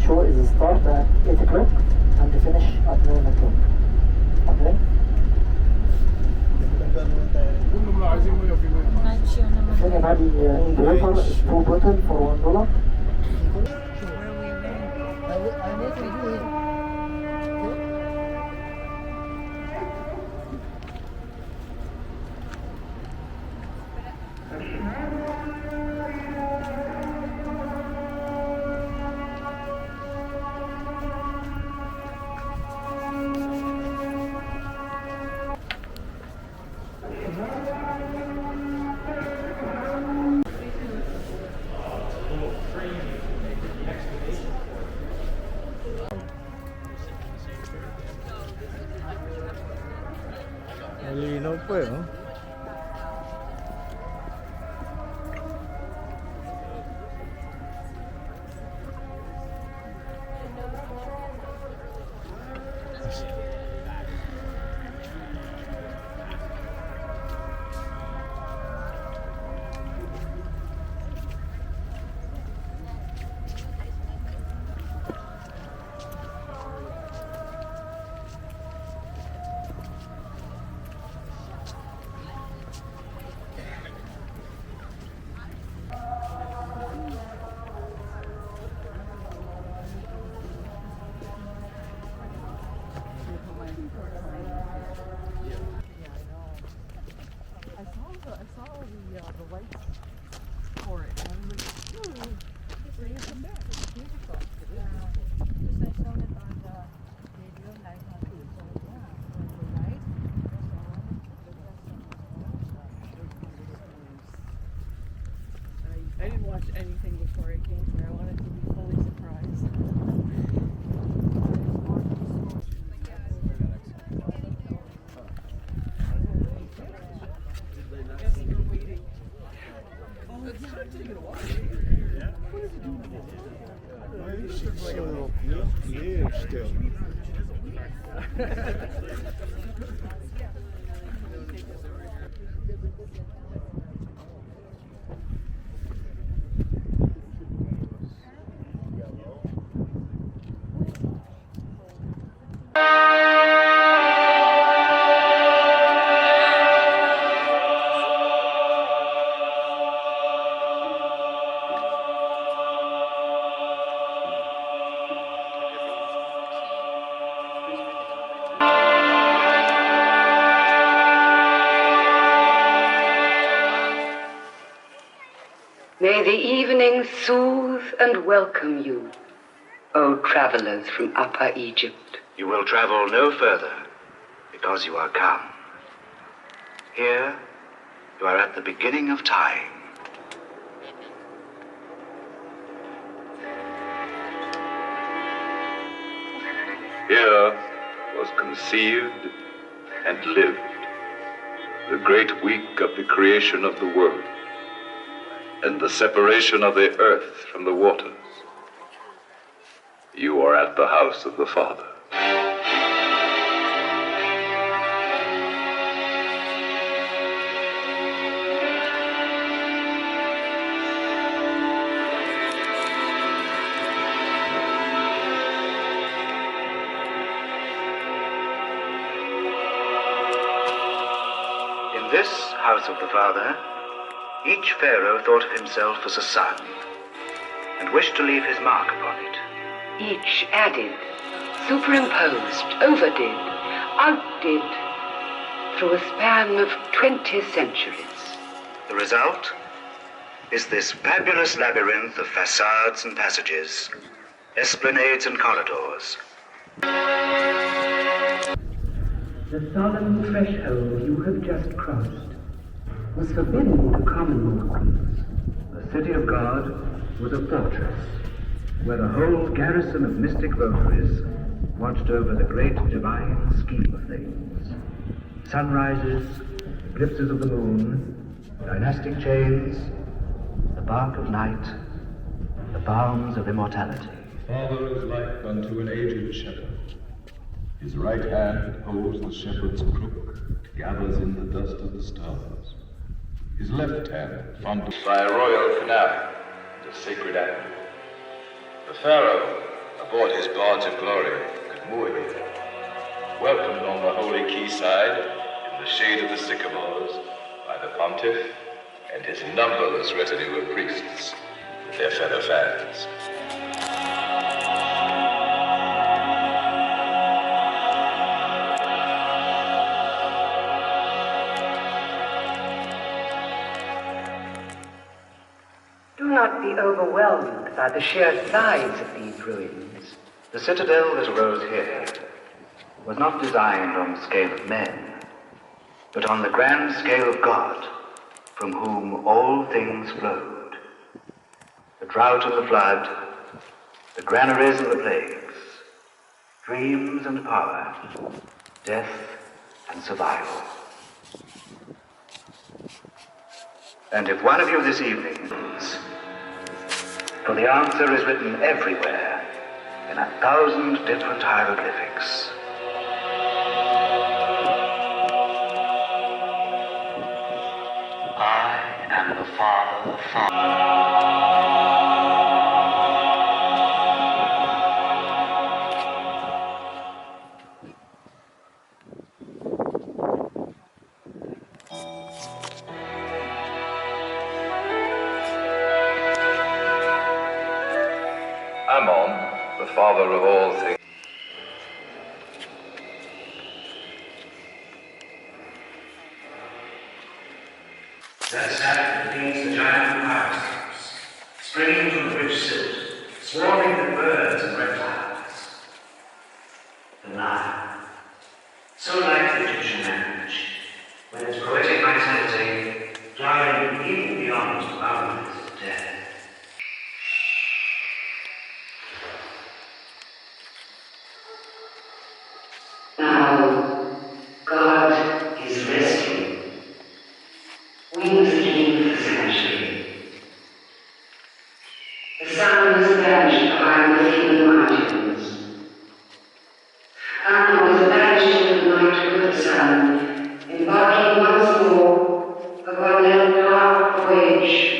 show is start at 8 o'clock and finish at 9 o'clock. Okay? If anybody need water, it's 2 bottles for $1. Malinaw po eh, no? I didn't watch anything before I came here. I wanted to be fully surprised. May the evening soothe and welcome you, O travelers from Upper Egypt. You will travel no further because you are come. Here, you are at the beginning of time. Here was conceived and lived the great week of the creation of the world and the separation of the earth from the waters. You are at the house of the Father. In this house of the Father, each pharaoh thought of himself as a son and wished to leave his mark upon it. Each added, superimposed, overdid, outdid, through a span of 20 centuries. The result is this fabulous labyrinth of facades and passages, esplanades and corridors. The solemn threshold you have just crossed was forbidden to common mortals. The city of God was a fortress where the whole garrison of mystic votaries watched over the great divine scheme of things. Sunrises, eclipses of the moon, dynastic chains, the bark of night, the balms of immortality. Father is like unto an aged shepherd. His right hand holds the shepherd's crook, gathers in the dust of the stars. His left hand fondles By a royal canal, the sacred animal. The Pharaoh, aboard his barge of glory, could moor here, welcomed on the holy quayside, in the shade of the sycamores, by the pontiff and his numberless retinue of priests, with their feather fans. Do not be overwhelmed by the sheer size of these ruins. The citadel that arose here was not designed on the scale of men, but on the grand scale of God, from whom all things flowed. The drought and the flood, the granaries and the plagues, dreams and power, death and survival. And if one of you this evening, for the answer is written everywhere in 1,000 different hieroglyphics. I am the Father. Ammon, the father of all things. That sap contains the giant parasites, springing from the rich silt, swarming with birds and reptiles. The Nile, so like the Egyptian language, with its poetic vitality, flowering even beyond the boundaries of death. Now, God is resting. Wings beneath the sanctuary. The sun has vanished behind the heathen mountains. Anna was banished into the night with the sun, embarking once more upon that dark voyage.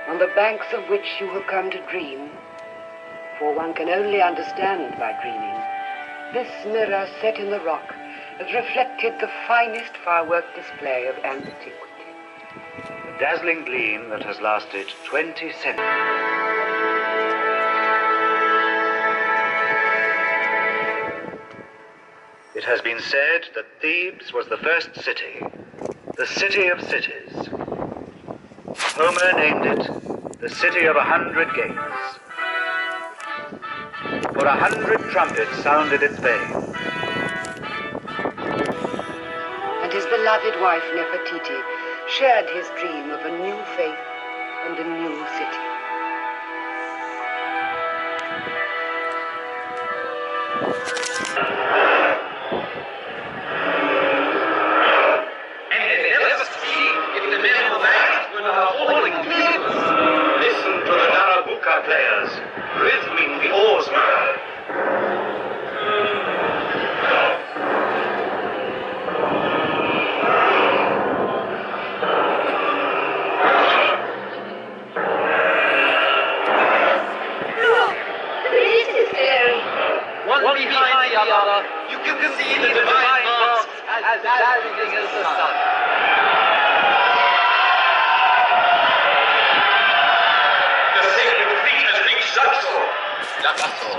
On the banks of which you have come to dream, for one can only understand by dreaming, this mirror set in the rock has reflected the finest firework display of antiquity. A dazzling gleam that has lasted 20 centuries. It has been said that Thebes was the first city, the city of cities. Homer named it the city of 100 gates. For 100 trumpets sounded its fame. And his beloved wife Nefertiti shared his dream of a new faith and a new city. Players, rhythming the oarsman. One behind the other, you can see the divine marks as dazzling as the sun. Luxor.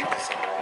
magnificent.